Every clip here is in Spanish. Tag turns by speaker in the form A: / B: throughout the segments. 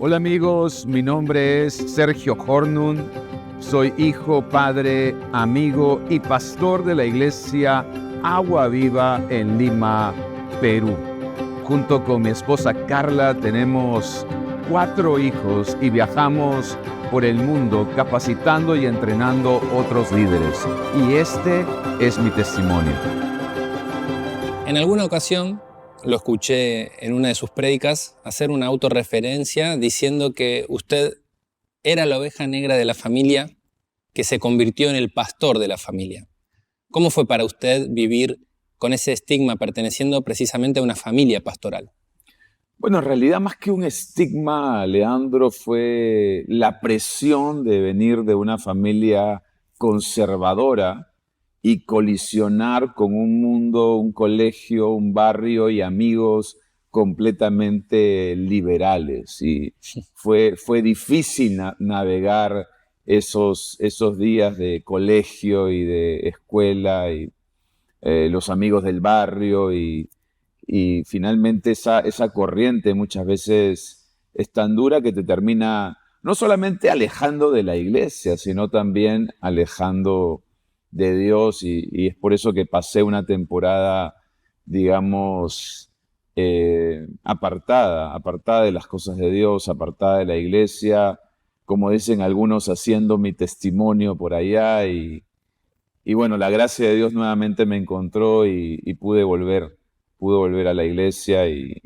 A: Hola amigos, mi nombre es Sergio Hornung, soy hijo, padre, amigo y pastor de la iglesia Agua Viva en Lima, Perú. Junto con mi esposa Carla tenemos 4 hijos y viajamos por el mundo capacitando y entrenando otros líderes. Y este es mi testimonio.
B: En alguna ocasión lo escuché en una de sus prédicas hacer una autorreferencia diciendo que usted era la oveja negra de la familia que se convirtió en el pastor de la familia. ¿Cómo fue para usted vivir con ese estigma perteneciendo precisamente a una familia pastoral?
A: Bueno, en realidad más que un estigma, Leandro, fue la presión de venir de una familia conservadora y colisionar con un mundo, un colegio, un barrio y amigos completamente liberales. Y fue difícil navegar esos días de colegio y de escuela y los amigos del barrio y finalmente esa corriente muchas veces es tan dura que te termina no solamente alejando de la iglesia, sino también alejando de Dios y es por eso que pasé una temporada, digamos, apartada de las cosas de Dios, apartada de la iglesia, como dicen algunos, haciendo mi testimonio por allá y bueno, la gracia de Dios nuevamente me encontró y pude volver a la iglesia y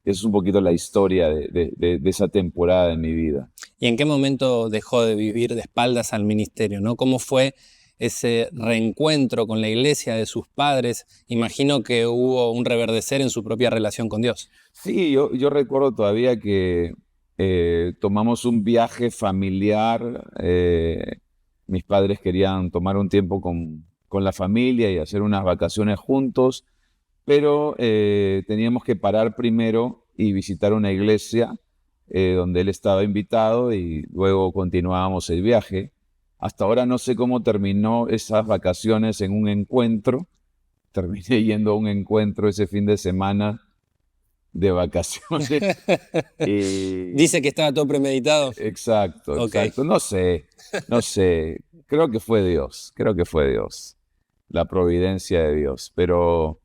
A: es un poquito la historia de esa temporada de mi vida.
B: ¿Y en qué momento dejó de vivir de espaldas al ministerio, ¿no? ¿Cómo fue ese reencuentro con la iglesia de sus padres? Imagino que hubo un reverdecer en su propia relación con Dios.
A: Sí, yo recuerdo todavía que tomamos un viaje familiar. Mis padres querían tomar un tiempo con la familia y hacer unas vacaciones juntos, pero teníamos que parar primero y visitar una iglesia donde él estaba invitado y luego continuábamos el viaje. Hasta ahora no sé cómo terminó esas vacaciones en un encuentro. Terminé yendo a un encuentro ese fin de semana de vacaciones.
B: Dice que estaba todo premeditado.
A: Exacto,
B: Ok.
A: exacto. No sé. Creo que fue Dios, la providencia de Dios. Pero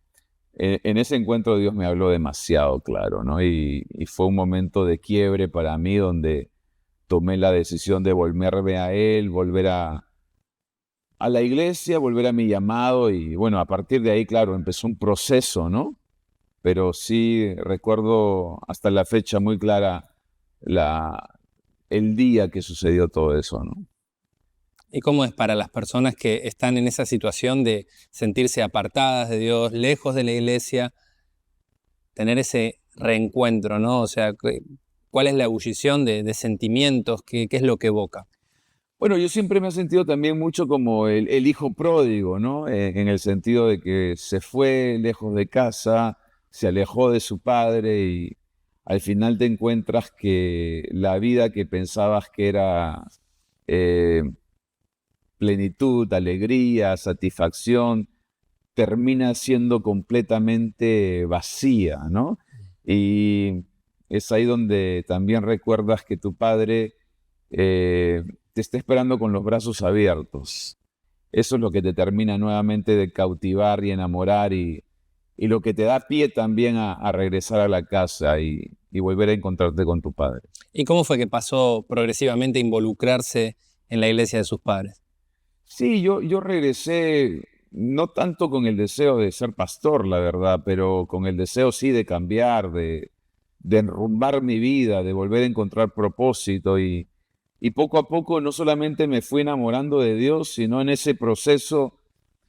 A: en ese encuentro Dios me habló demasiado claro, ¿no? Y fue un momento de quiebre para mí donde tomé la decisión de volverme a Él, volver a la iglesia, volver a mi llamado y bueno, a partir de ahí, claro, empezó un proceso, ¿no? Pero sí recuerdo hasta la fecha muy clara el día que sucedió todo eso, ¿no?
B: ¿Y cómo es para las personas que están en esa situación de sentirse apartadas de Dios, lejos de la iglesia, tener ese reencuentro, ¿no? O sea, ¿cuál es la ebullición de sentimientos? ¿Qué es lo que evoca?
A: Bueno, yo siempre me he sentido también mucho como el hijo pródigo, ¿no? En el sentido de que se fue lejos de casa, se alejó de su padre y al final te encuentras que la vida que pensabas que era eh, plenitud, alegría, satisfacción, termina siendo completamente vacía, ¿no? Y es ahí donde también recuerdas que tu padre te está esperando con los brazos abiertos. Eso es lo que te termina nuevamente de cautivar y enamorar y lo que te da pie también a regresar a la casa y volver a encontrarte con tu padre.
B: ¿Y cómo fue que pasó progresivamente a involucrarse en la iglesia de sus padres?
A: Sí, yo regresé no tanto con el deseo de ser pastor, la verdad, pero con el deseo sí de cambiar, de enrumbar mi vida, de volver a encontrar propósito y poco a poco no solamente me fui enamorando de Dios, sino en ese proceso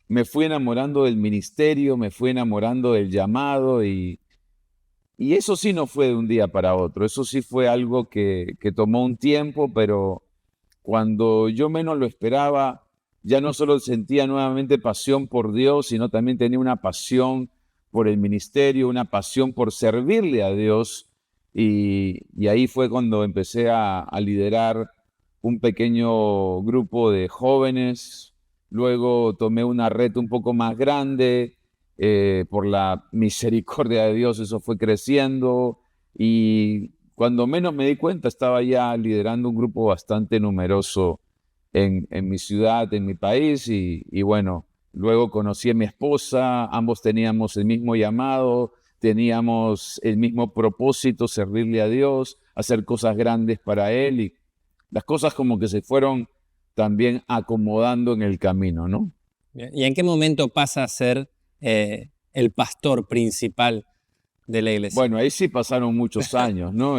A: me fui enamorando del ministerio, me fui enamorando del llamado y eso sí no fue de un día para otro, eso sí fue algo que tomó un tiempo, pero cuando yo menos lo esperaba, ya no solo sentía nuevamente pasión por Dios, sino también tenía una pasión por el ministerio, una pasión por servirle a Dios. Y ahí fue cuando empecé a liderar un pequeño grupo de jóvenes. Luego tomé una red un poco más grande. Por la misericordia de Dios eso fue creciendo. Y cuando menos me di cuenta, estaba ya liderando un grupo bastante numeroso en mi ciudad, en mi país, y bueno, luego conocí a mi esposa, ambos teníamos el mismo llamado, teníamos el mismo propósito, servirle a Dios, hacer cosas grandes para Él, y las cosas como que se fueron también acomodando en el camino, ¿no?
B: Bien. ¿Y en qué momento pasa a ser el pastor principal de la iglesia?
A: Bueno, ahí sí pasaron muchos años, ¿no?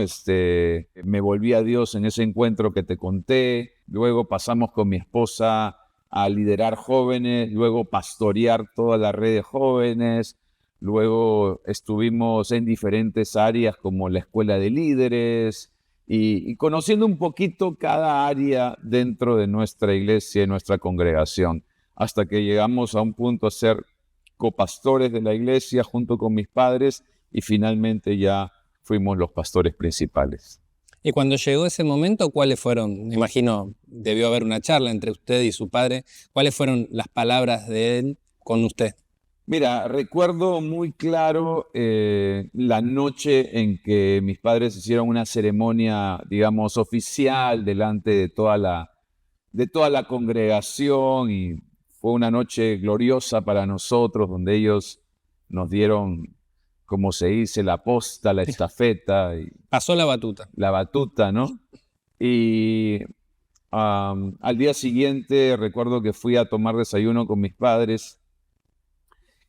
A: Me volví a Dios en ese encuentro que te conté, luego pasamos con mi esposa a liderar jóvenes, luego pastorear toda la red de jóvenes, luego estuvimos en diferentes áreas como la escuela de líderes y conociendo un poquito cada área dentro de nuestra iglesia y nuestra congregación, hasta que llegamos a un punto a ser copastores de la iglesia junto con mis padres y finalmente ya fuimos los pastores principales.
B: Y cuando llegó ese momento, ¿cuáles fueron? Me imagino, debió haber una charla entre usted y su padre. ¿Cuáles fueron las palabras de él con usted?
A: Mira, recuerdo muy claro la noche en que mis padres hicieron una ceremonia, digamos, oficial delante de toda la congregación, y fue una noche gloriosa para nosotros, donde ellos nos dieron, como se dice, la posta, la estafeta y
B: Pasó la batuta.
A: la batuta, ¿no? Y al día siguiente recuerdo que fui a tomar desayuno con mis padres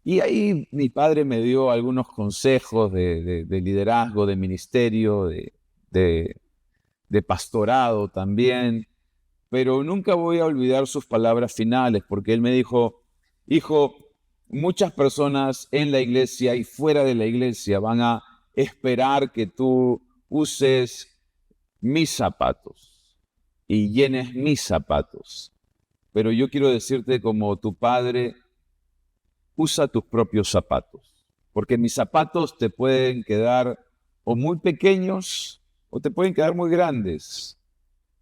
A: y ahí mi padre me dio algunos consejos de liderazgo, de ministerio, de, de pastorado también, pero nunca voy a olvidar sus palabras finales, porque él me dijo: hijo, muchas personas en la iglesia y fuera de la iglesia van a esperar que tú uses mis zapatos y llenes mis zapatos. Pero yo quiero decirte, como tu padre, usa tus propios zapatos, porque mis zapatos te pueden quedar o muy pequeños o te pueden quedar muy grandes,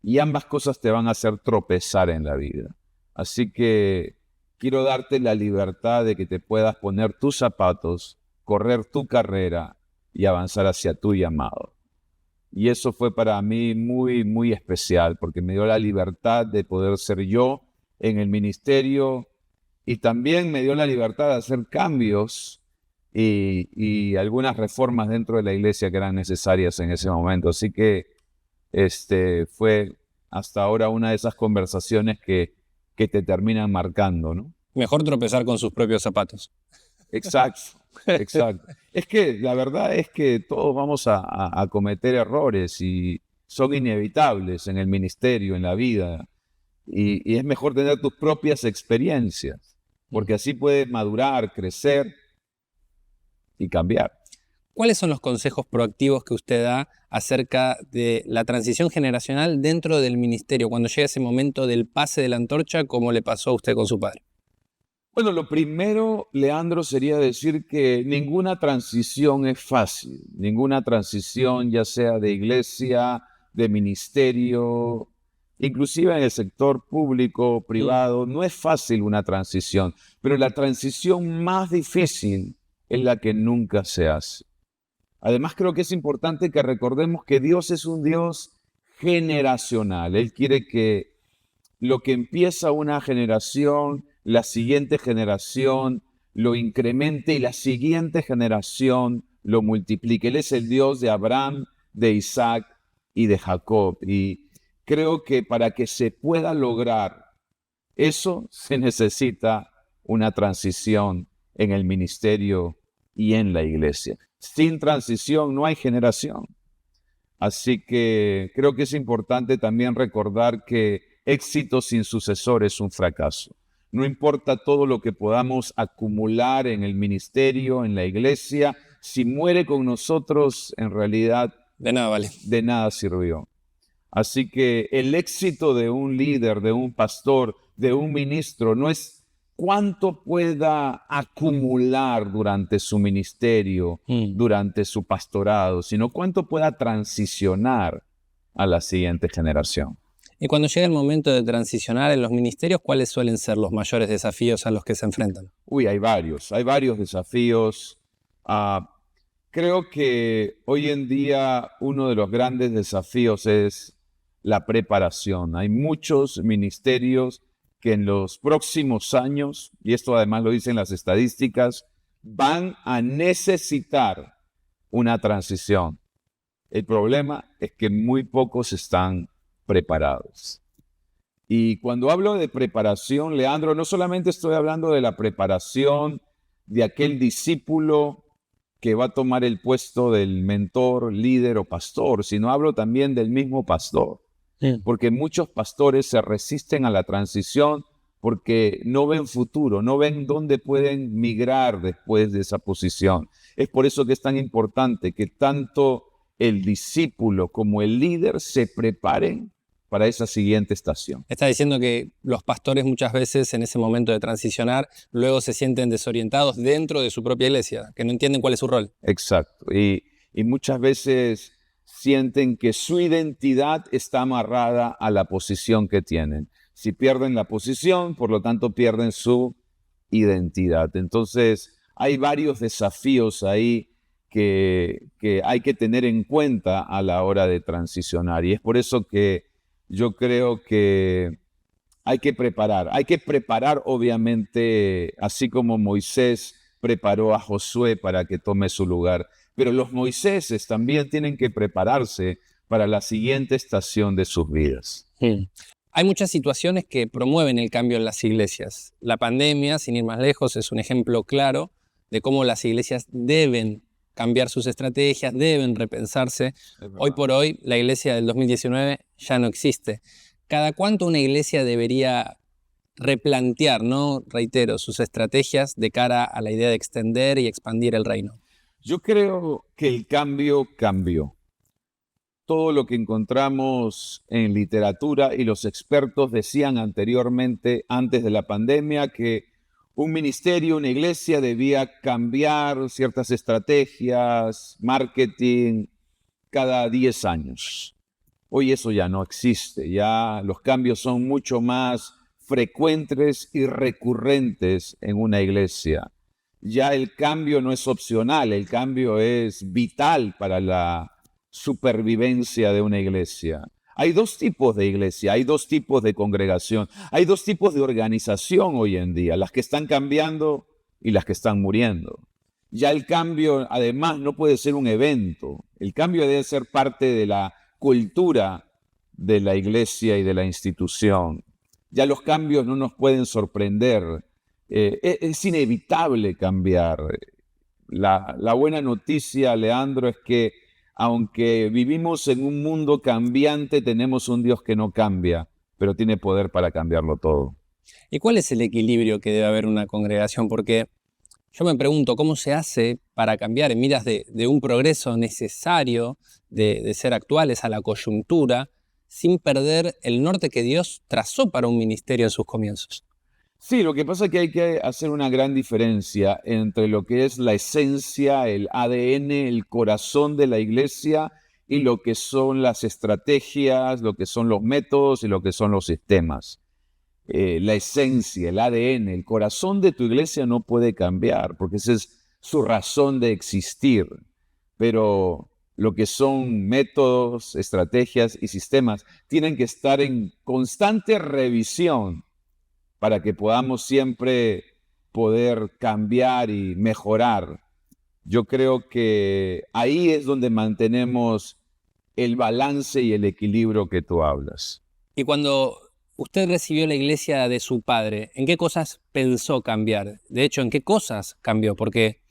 A: y ambas cosas te van a hacer tropezar en la vida. Así que quiero darte la libertad de que te puedas poner tus zapatos, correr tu carrera y avanzar hacia tu llamado. Y eso fue para mí muy, muy especial, porque me dio la libertad de poder ser yo en el ministerio, y también me dio la libertad de hacer cambios y algunas reformas dentro de la iglesia que eran necesarias en ese momento. Así que fue hasta ahora una de esas conversaciones que te terminan marcando, ¿no?
B: Mejor tropezar con sus propios zapatos.
A: Exacto, exacto. Es que la verdad es que todos vamos a cometer errores y son inevitables en el ministerio, en la vida. Y es mejor tener tus propias experiencias, porque así puedes madurar, crecer y cambiar.
B: ¿Cuáles son los consejos proactivos que usted da acerca de la transición generacional dentro del ministerio, cuando llega ese momento del pase de la antorcha, como le pasó a usted con su padre?
A: Bueno, lo primero, Leandro, sería decir que ninguna transición es fácil. Ninguna transición, ya sea de iglesia, de ministerio, inclusive en el sector público, privado, no es fácil una transición. Pero la transición más difícil es la que nunca se hace. Además, creo que es importante que recordemos que Dios es un Dios generacional. Él quiere que lo que empieza una generación, la siguiente generación lo incremente y la siguiente generación lo multiplique. Él es el Dios de Abraham, de Isaac y de Jacob. Y creo que para que se pueda lograr eso, se necesita una transición en el ministerio y en la iglesia. Sin transición no hay generación. Así que creo que es importante también recordar que éxito sin sucesor es un fracaso. No importa todo lo que podamos acumular en el ministerio, en la iglesia, si muere con nosotros, en realidad
B: De nada vale.
A: de nada sirvió. Así que el éxito de un líder, de un pastor, de un ministro, no es cuánto pueda acumular durante su ministerio, durante su pastorado, sino cuánto pueda transicionar a la siguiente generación.
B: Y cuando llega el momento de transicionar en los ministerios, ¿cuáles suelen ser los mayores desafíos a los que se enfrentan?
A: Hay varios desafíos. Creo que hoy en día uno de los grandes desafíos es la preparación. Hay muchos ministerios que en los próximos años, y esto además lo dicen las estadísticas, van a necesitar una transición. El problema es que muy pocos están preparados. Y cuando hablo de preparación, Leandro, no solamente estoy hablando de la preparación de aquel discípulo que va a tomar el puesto del mentor, líder o pastor, sino hablo también del mismo pastor.
B: Sí.
A: Porque muchos pastores se resisten a la transición porque no ven futuro, no ven dónde pueden migrar después de esa posición. Es por eso que es tan importante que tanto el discípulo como el líder se preparen para esa siguiente estación.
B: Está diciendo que los pastores muchas veces en ese momento de transicionar luego se sienten desorientados dentro de su propia iglesia, que no entienden cuál es su rol.
A: Exacto. Y muchas veces sienten que su identidad está amarrada a la posición que tienen. Si pierden la posición, por lo tanto pierden su identidad. Entonces, hay varios desafíos ahí que hay que tener en cuenta a la hora de transicionar. Y es por eso que yo creo que hay que preparar obviamente, así como Moisés preparó a Josué para que tome su lugar, pero los Moiséses también tienen que prepararse para la siguiente estación de sus vidas.
B: Hay muchas situaciones que promueven el cambio en las iglesias. La pandemia, sin ir más lejos, es un ejemplo claro de cómo las iglesias deben cambiar sus estrategias, deben repensarse. Hoy por hoy, la iglesia del 2019 ya no existe. ¿Cada cuánto una iglesia debería replantear, no, reitero, sus estrategias de cara a la idea de extender y expandir el reino?
A: Yo creo que el cambio cambió. Todo lo que encontramos en literatura y los expertos decían anteriormente, antes de la pandemia, que un ministerio, una iglesia debía cambiar ciertas estrategias, marketing, cada 10 años. Hoy eso ya no existe, ya los cambios son mucho más frecuentes y recurrentes en una iglesia. Ya el cambio no es opcional, el cambio es vital para la supervivencia de una iglesia. Hay dos tipos de iglesia, hay dos tipos de congregación, hay dos tipos de organización hoy en día, las que están cambiando y las que están muriendo. Ya el cambio, además, no puede ser un evento. El cambio debe ser parte de la cultura de la iglesia y de la institución. Ya los cambios no nos pueden sorprender. Es inevitable cambiar. La buena noticia, Leandro, es que aunque vivimos en un mundo cambiante, tenemos un Dios que no cambia, pero tiene poder para cambiarlo todo.
B: ¿Y cuál es el equilibrio que debe haber en una congregación? Porque yo me pregunto, ¿cómo se hace para cambiar en miras de un progreso necesario de ser actuales a la coyuntura sin perder el norte que Dios trazó para un ministerio en sus comienzos?
A: Sí, lo que pasa es que hay que hacer una gran diferencia entre lo que es la esencia, el ADN, el corazón de la iglesia y lo que son las estrategias, lo que son los métodos y lo que son los sistemas. La esencia, el ADN, el corazón de tu iglesia no puede cambiar porque esa es su razón de existir. Pero lo que son métodos, estrategias y sistemas tienen que estar en constante revisión para que podamos siempre poder cambiar y mejorar. Yo creo que ahí es donde mantenemos el balance y el equilibrio que tú hablas.
B: Y cuando usted recibió la iglesia de su padre, ¿en qué cosas pensó cambiar? De hecho, ¿en qué cosas cambió? Porque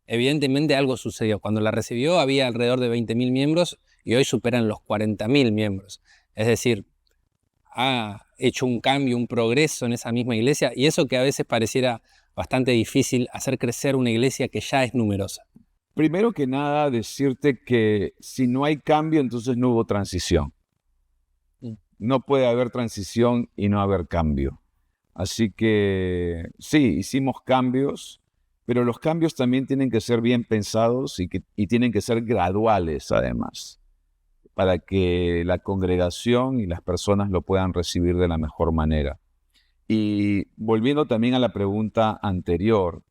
B: evidentemente algo sucedió. Cuando la recibió había alrededor de 20.000 miembros y hoy superan los 40.000 miembros. Es decir, ha hecho un cambio, un progreso en esa misma iglesia, y eso que a veces pareciera bastante difícil, hacer crecer una iglesia que ya es numerosa.
A: Primero que nada, decirte que si no hay cambio, entonces no hubo transición. No puede haber transición y no haber cambio. Así que sí, hicimos cambios, pero los cambios también tienen que ser bien pensados y tienen que ser graduales además, para que la congregación y las personas lo puedan recibir de la mejor manera. Y volviendo también a la pregunta anterior,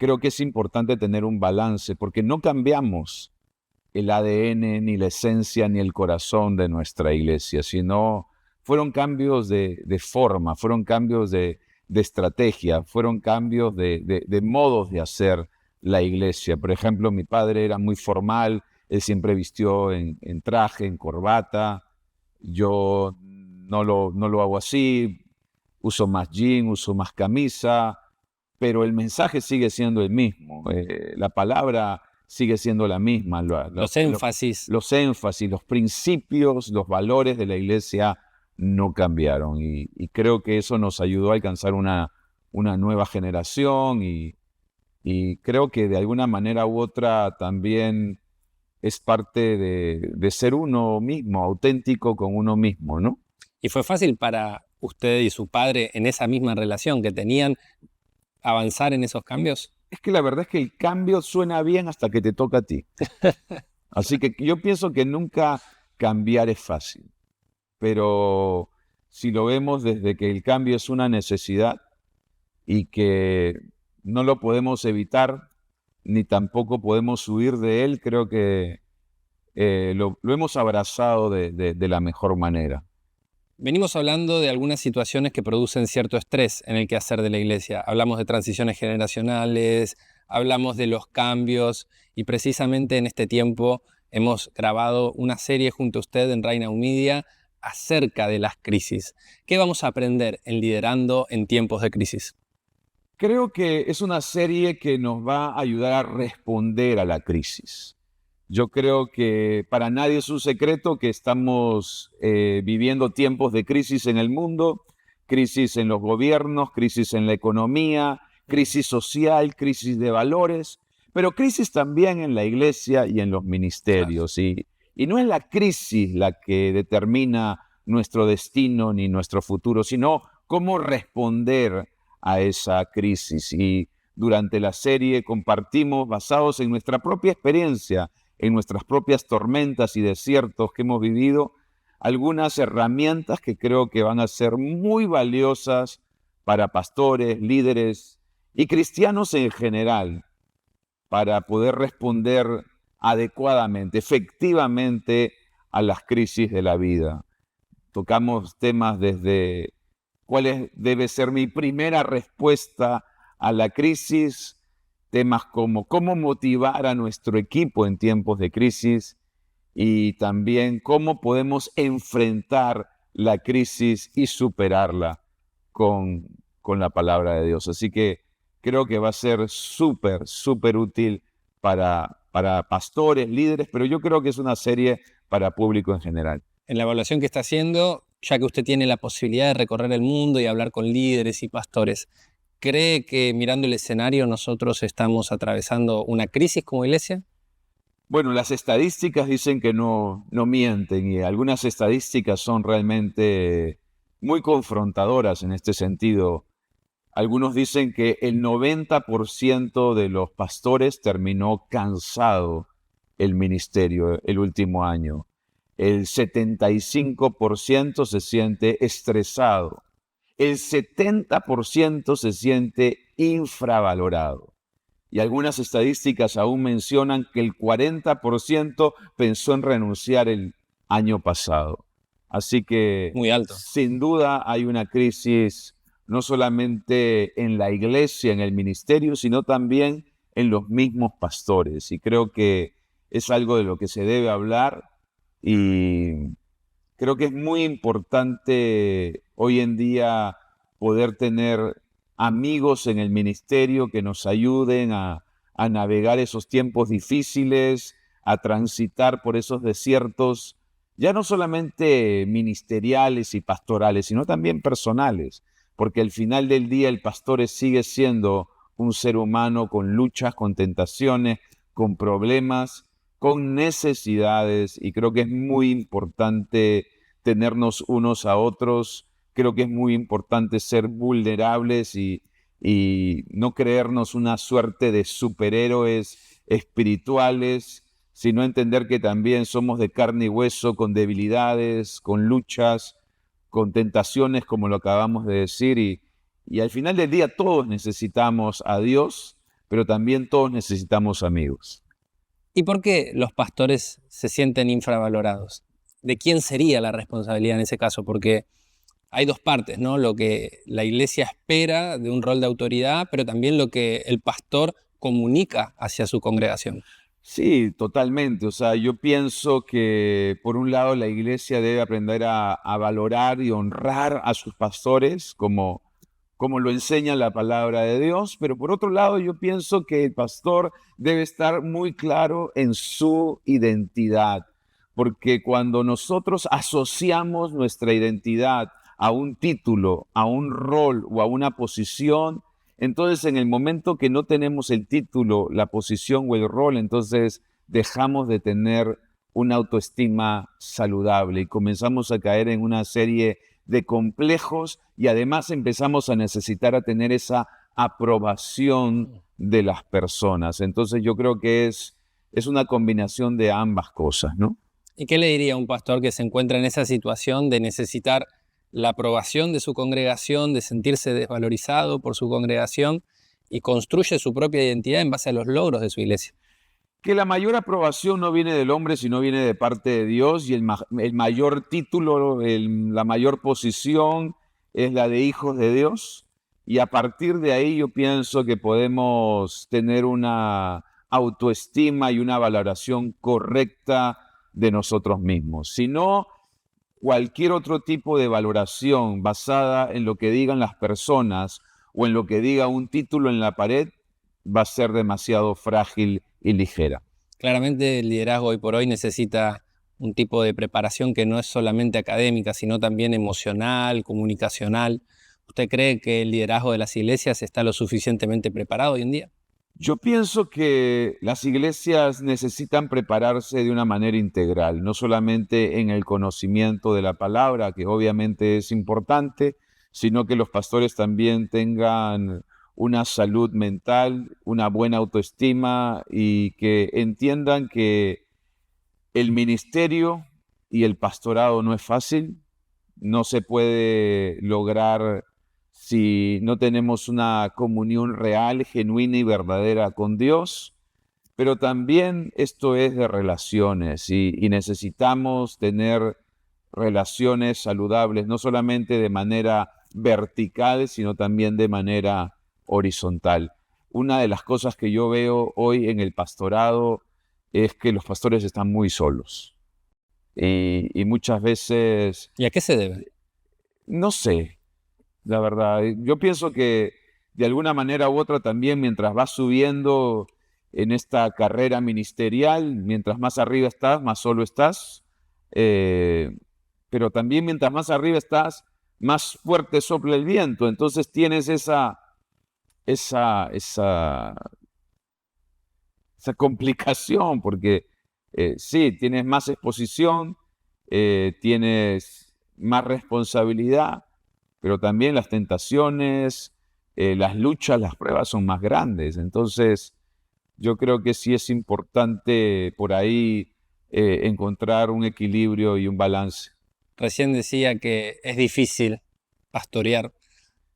A: creo que es importante tener un balance, porque no cambiamos el ADN, ni la esencia, ni el corazón de nuestra iglesia, sino fueron cambios de forma, fueron cambios de estrategia, fueron cambios de modos de hacer la iglesia. Por ejemplo, mi padre era muy formal, él siempre vistió en traje, en corbata. Yo no lo hago así, uso más jean, uso más camisa, pero el mensaje sigue siendo el mismo. La palabra sigue siendo la misma.
B: Los énfasis.
A: Los énfasis, los principios, los valores de la iglesia no cambiaron. Y creo que eso nos ayudó a alcanzar una nueva generación y creo que de alguna manera u otra también es parte de ser uno mismo, auténtico con uno mismo, ¿no?
B: ¿Y fue fácil para usted y su padre en esa misma relación que tenían avanzar en esos cambios?
A: Es que la verdad es que el cambio suena bien hasta que te toca a ti. Así que yo pienso que nunca cambiar es fácil, pero si lo vemos desde que el cambio es una necesidad y que no lo podemos evitar, ni tampoco podemos huir de él, creo que lo hemos abrazado de la mejor manera.
B: Venimos hablando de algunas situaciones que producen cierto estrés en el quehacer de la iglesia. Hablamos de transiciones generacionales, hablamos de los cambios y precisamente en este tiempo hemos grabado una serie junto a usted en Reina Media acerca de las crisis. ¿Qué vamos a aprender en liderando en tiempos de crisis?
A: Creo que es una serie que nos va a ayudar a responder a la crisis. Yo creo que para nadie es un secreto que estamos viviendo tiempos de crisis en el mundo, crisis en los gobiernos, crisis en la economía, crisis social, crisis de valores, pero crisis también en la iglesia y en los ministerios. Y no es la crisis la que determina nuestro destino ni nuestro futuro, sino cómo responder a esa crisis. Y durante la serie compartimos, basados en nuestra propia experiencia, en nuestras propias tormentas y desiertos que hemos vivido, algunas herramientas que creo que van a ser muy valiosas para pastores, líderes y cristianos en general, para poder responder adecuadamente, efectivamente, a las crisis de la vida. Tocamos temas desde debe ser mi primera respuesta a la crisis, temas como cómo motivar a nuestro equipo en tiempos de crisis y también cómo podemos enfrentar la crisis y superarla con la palabra de Dios. Así que creo que va a ser súper útil para pastores, líderes, pero yo creo que es una serie para público en general.
B: En la evaluación que está haciendo, ya que usted tiene la posibilidad de recorrer el mundo y hablar con líderes y pastores, ¿cree que mirando el escenario nosotros estamos atravesando una crisis como iglesia?
A: Bueno, las estadísticas dicen que no mienten y algunas estadísticas son realmente muy confrontadoras en este sentido. Algunos dicen que el 90% de los pastores terminó cansado el ministerio el último año. El 75% se siente estresado. El 70% se siente infravalorado. Y algunas estadísticas aún mencionan que el 40% pensó en renunciar el año pasado. Así que,
B: muy alto,
A: sin duda, hay una crisis no solamente en la iglesia, en el ministerio, sino también en los mismos pastores. Y creo que es algo de lo que se debe hablar y creo que es muy importante hoy en día poder tener amigos en el ministerio que nos ayuden a navegar esos tiempos difíciles, a transitar por esos desiertos, ya no solamente ministeriales y pastorales, sino también personales, porque al final del día el pastor sigue siendo un ser humano con luchas, con tentaciones, con problemas, con necesidades, y creo que es muy importante tenernos unos a otros. Creo que es muy importante ser vulnerables y no creernos una suerte de superhéroes espirituales, sino entender que también somos de carne y hueso, con debilidades, con luchas, con tentaciones, como lo acabamos de decir, y al final del día todos necesitamos a Dios, pero también todos necesitamos amigos.
B: ¿Y por qué los pastores se sienten infravalorados? ¿De quién sería la responsabilidad en ese caso? Porque hay dos partes, ¿no? Lo que la iglesia espera de un rol de autoridad, pero también lo que el pastor comunica hacia su congregación.
A: Sí, totalmente. O sea, yo pienso que por un lado la iglesia debe aprender a valorar y honrar a sus pastores como lo enseña la palabra de Dios, pero por otro lado yo pienso que el pastor debe estar muy claro en su identidad, porque cuando nosotros asociamos nuestra identidad a un título, a un rol o a una posición, entonces en el momento que no tenemos el título, la posición o el rol, entonces dejamos de tener una autoestima saludable y comenzamos a caer en una serie de complejos y además empezamos a necesitar a tener esa aprobación de las personas. Entonces yo creo que es una combinación de ambas cosas, ¿no?
B: ¿Y qué le diría a un pastor que se encuentra en esa situación de necesitar la aprobación de su congregación, de sentirse desvalorizado por su congregación y construye su propia identidad en base a los logros de su iglesia?
A: Que la mayor aprobación no viene del hombre, sino viene de parte de Dios, y el mayor título, la mayor posición es la de hijos de Dios, y a partir de ahí yo pienso que podemos tener una autoestima y una valoración correcta de nosotros mismos. Si no, cualquier otro tipo de valoración basada en lo que digan las personas o en lo que diga un título en la pared va a ser demasiado frágil y ligera.
B: Claramente el liderazgo hoy por hoy necesita un tipo de preparación que no es solamente académica, sino también emocional, comunicacional. ¿Usted cree que el liderazgo de las iglesias está lo suficientemente preparado hoy en día?
A: Yo pienso que las iglesias necesitan prepararse de una manera integral, no solamente en el conocimiento de la palabra, que obviamente es importante, sino que los pastores también tengan una salud mental, una buena autoestima y que entiendan que el ministerio y el pastorado no es fácil, no se puede lograr si no tenemos una comunión real, genuina y verdadera con Dios, pero también esto es de relaciones y necesitamos tener relaciones saludables, no solamente de manera vertical, sino también de manera horizontal. Una de las cosas que yo veo hoy en el pastorado es que los pastores están muy solos y muchas veces,
B: ¿Y a qué se debe?
A: no sé, la verdad, yo pienso que de alguna manera u otra también mientras vas subiendo en esta carrera ministerial, mientras más arriba estás, más solo estás, eh, pero también mientras más arriba estás, más fuerte sopla el viento, entonces tienes esa, esa, esa complicación, porque sí, tienes más exposición, tienes más responsabilidad, pero también las tentaciones, las luchas, las pruebas son más grandes. Entonces, yo creo que sí es importante por ahí encontrar un equilibrio y un balance.
B: Recién decía que es difícil pastorear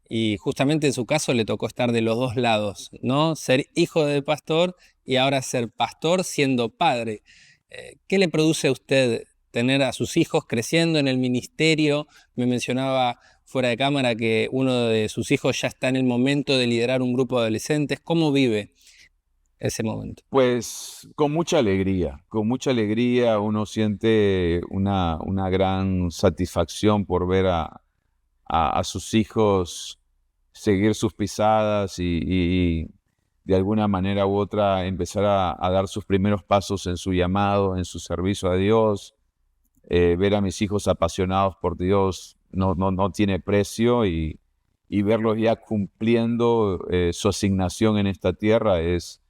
B: y justamente en su caso le tocó estar de los dos lados, ¿no? Ser hijo de pastor y ahora ser pastor siendo padre. ¿Qué le produce a usted tener a sus hijos creciendo en el ministerio? Me mencionaba fuera de cámara que uno de sus hijos ya está en el momento de liderar un grupo de adolescentes. ¿Cómo vive ese momento?
A: Pues con mucha alegría uno siente una gran satisfacción por ver a sus hijos seguir sus pisadas y de alguna manera u otra empezar a dar sus primeros pasos en su llamado, en su servicio a Dios. Ver a mis hijos apasionados por Dios no tiene precio y verlos ya cumpliendo su asignación en esta tierra es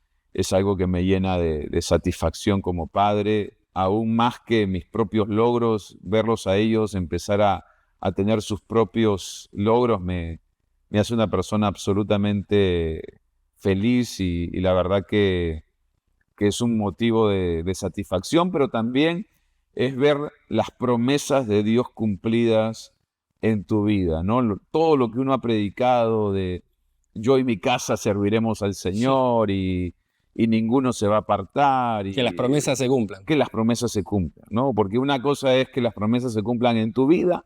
A: algo que me llena de satisfacción como padre, aún más que mis propios logros, verlos a ellos empezar a tener sus propios logros me hace una persona absolutamente feliz y la verdad que es un motivo de satisfacción, pero también es ver las promesas de Dios cumplidas en tu vida, ¿no? Todo lo que uno ha predicado yo y mi casa serviremos al Señor y ninguno se va a apartar.
B: Que las promesas se cumplan.
A: Que las promesas se cumplan, ¿no? Porque una cosa es que las promesas se cumplan en tu vida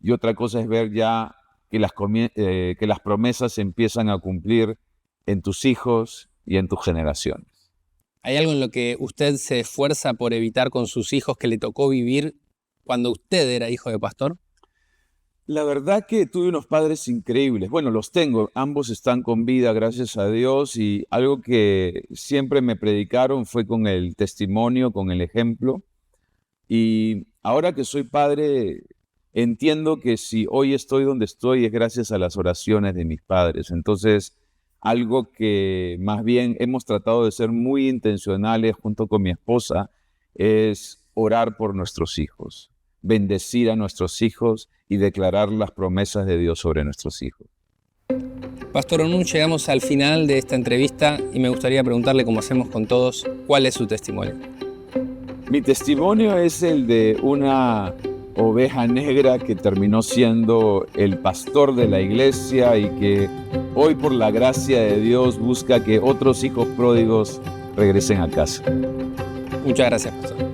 A: y otra cosa es ver ya que las promesas se empiezan a cumplir en tus hijos y en tus generaciones.
B: ¿Hay algo en lo que usted se esfuerza por evitar con sus hijos que le tocó vivir cuando usted era hijo de pastor?
A: La verdad que tuve unos padres increíbles. Bueno, los tengo, ambos están con vida, gracias a Dios, y algo que siempre me predicaron fue con el testimonio, con el ejemplo. Y ahora que soy padre, entiendo que si hoy estoy donde estoy es gracias a las oraciones de mis padres. Entonces, algo que más bien hemos tratado de ser muy intencionales junto con mi esposa es orar por nuestros hijos, bendecir a nuestros hijos y declarar las promesas de Dios sobre nuestros hijos.
B: Pastor Onún, llegamos al final de esta entrevista y me gustaría preguntarle, como hacemos con todos, ¿cuál es su testimonio?
A: Mi testimonio es el de una oveja negra que terminó siendo el pastor de la iglesia y que hoy, por la gracia de Dios, busca que otros hijos pródigos regresen a casa.
B: Muchas gracias, pastor.